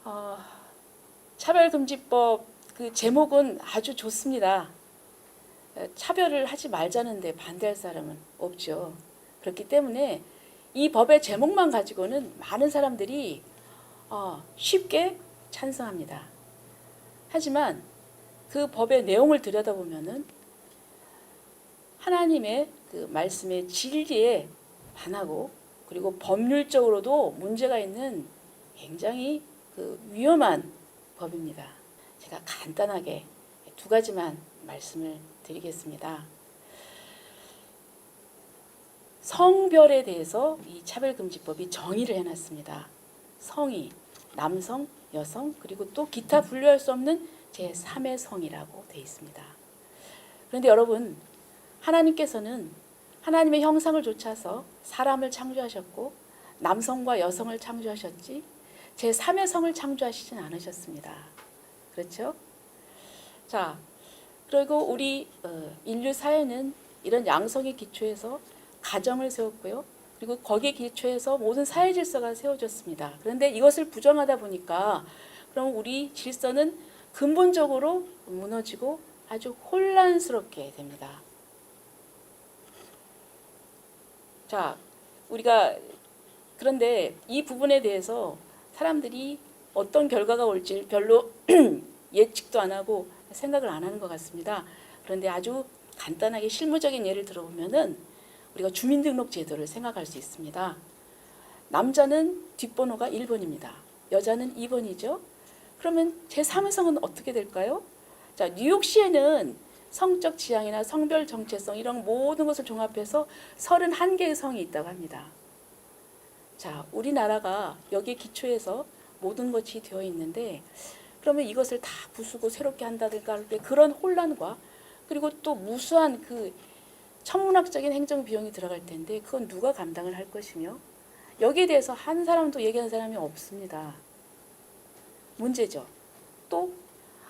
어, 차별금지법 그 제목은 아주 좋습니다. 차별을 하지 말자는데 반대할 사람은 없죠. 그렇기 때문에 이 법의 제목만 가지고는 많은 사람들이 쉽게 찬성합니다. 하지만 그 법의 내용을 들여다보면은 하나님의 그 말씀의 진리에 반하고 그리고 법률적으로도 문제가 있는 굉장히 그 위험한 법입니다. 제가 간단하게 두 가지만 말씀을 드리겠습니다. 성별에 대해서 이 차별금지법이 정의를 해놨습니다. 성이 남성, 여성 그리고 또 기타 분류할 수 없는 제3의 성이라고 되어 있습니다. 그런데 여러분, 하나님께서는 하나님의 형상을 좇아서 사람을 창조하셨고 남성과 여성을 창조하셨지 제3의 성을 창조하시진 않으셨습니다. 그렇죠? 자, 그리고 우리 인류 사회는 이런 양성의 기초에서 가정을 세웠고요. 그리고 거기에 기초해서 모든 사회 질서가 세워졌습니다. 그런데 이것을 부정하다 보니까 그럼 우리 질서는 근본적으로 무너지고 아주 혼란스럽게 됩니다. 자, 우리가 그런데 이 부분에 대해서 사람들이 어떤 결과가 올지 별로 예측도 안 하고 생각을 안 하는 것 같습니다. 그런데 아주 간단하게 실무적인 예를 들어보면은 우리가 주민등록 제도를 생각할 수 있습니다. 남자는 뒷번호가 1번입니다. 여자는 2번이죠. 그러면 제3의 성은 어떻게 될까요? 자, 뉴욕시에는 성적 지향이나 성별 정체성 이런 모든 것을 종합해서 31개의 성이 있다고 합니다. 자, 우리나라가 여기에 기초해서 모든 것이 되어 있는데 그러면 이것을 다 부수고 새롭게 한다든가 할 때 그런 혼란과 그리고 또 무수한 그 천문학적인 행정 비용이 들어갈 텐데 그건 누가 감당을 할 것이며 여기에 대해서 한 사람도 얘기한 사람이 없습니다. 문제죠. 또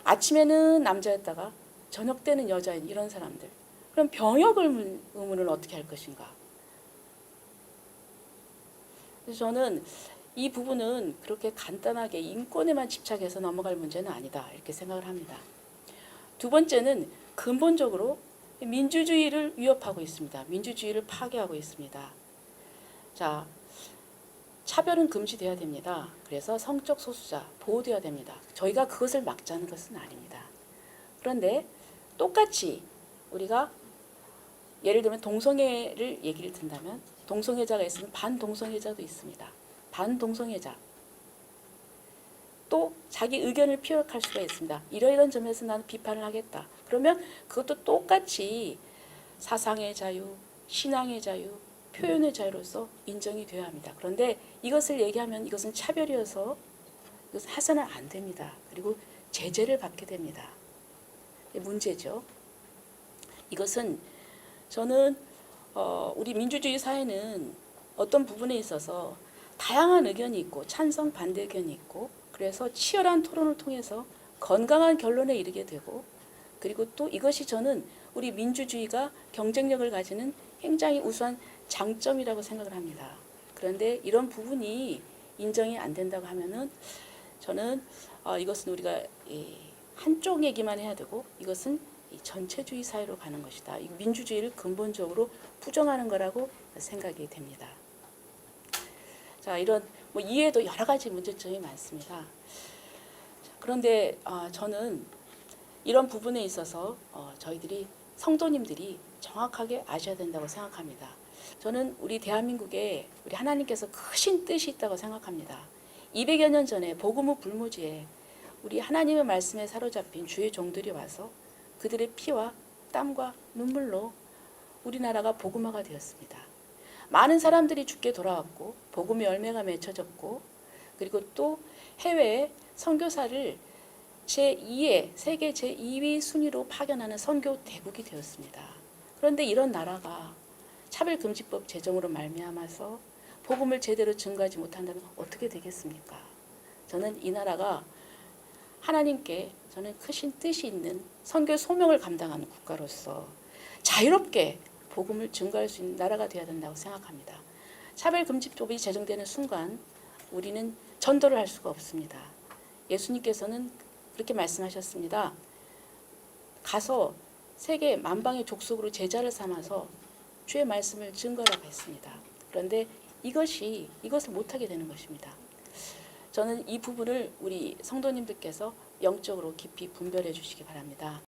아침에는 남자였다가 저녁 때는 여자인 이런 사람들. 그럼 병역 의무는 어떻게 할 것인가? 그래서 저는 이 부분은 그렇게 간단하게 인권에만 집착해서 넘어갈 문제는 아니다 이렇게 생각을 합니다. 두 번째는 근본적으로 민주주의를 위협하고 있습니다. 민주주의를 파괴하고 있습니다. 자, 차별은 금지돼야 됩니다. 그래서 성적 소수자 보호돼야 됩니다. 저희가 그것을 막자는 것은 아닙니다. 그런데 똑같이 우리가 예를 들면 동성애를 얘기를 든다면 동성애자가 있으면 반동성애자도 있습니다. 반동성애자 또 자기 의견을 피력할 수가 있습니다. 이러이런 점에서 나는 비판을 하겠다. 그러면 그것도 똑같이 사상의 자유, 신앙의 자유, 표현의 자유로서 인정이 되어야 합니다. 그런데 이것을 얘기하면 이것은 차별이어서 이것은 해서는 안 됩니다. 그리고 제재를 받게 됩니다. 문제죠. 이것은 저는 우리 민주주의 사회는 어떤 부분에 있어서 다양한 의견이 있고 찬성 반대 의견이 있고 그래서 치열한 토론을 통해서 건강한 결론에 이르게 되고 그리고 또 이것이 저는 우리 민주주의가 경쟁력을 가지는 굉장히 우수한 장점이라고 생각을 합니다. 그런데 이런 부분이 인정이 안 된다고 하면은 저는 이것은 우리가 한쪽 얘기만 해야 되고 이것은 전체주의 사회로 가는 것이다. 민주주의를 근본적으로 부정하는 거라고 생각이 됩니다. 자, 이런 이해에도 여러 가지 문제점이 많습니다. 자, 그런데 저는 이런 부분에 있어서 저희들이 성도님들이 정확하게 아셔야 된다고 생각합니다. 저는 우리 대한민국에 우리 하나님께서 크신 뜻이 있다고 생각합니다. 200여 년 전에 복음 후 불모지에 우리 하나님의 말씀에 사로잡힌 주의 종들이 와서 그들의 피와 땀과 눈물로 우리나라가 복음화가 되었습니다. 많은 사람들이 주께 돌아왔고 복음의 열매가 맺혀졌고 그리고 또 해외에 선교사를 제2의 세계 제2위 순위로 파견하는 선교 대국이 되었습니다. 그런데 이런 나라가 차별금지법 제정으로 말미암아서 복음을 제대로 증거하지 못한다면 어떻게 되겠습니까? 저는 이 나라가 하나님께 저는 크신 뜻이 있는 선교 소명을 감당하는 국가로서 자유롭게 복음을 증거할 수 있는 나라가 되어야 된다고 생각합니다. 차별금지법이 제정되는 순간 우리는 전도를 할 수가 없습니다. 예수님께서는 그렇게 말씀하셨습니다. 가서 세계 만방의 족속으로 제자를 삼아서 주의 말씀을 증거라고 했습니다. 그런데 이것을 못하게 되는 것입니다. 저는 이 부분을 우리 성도님들께서 영적으로 깊이 분별해 주시기 바랍니다.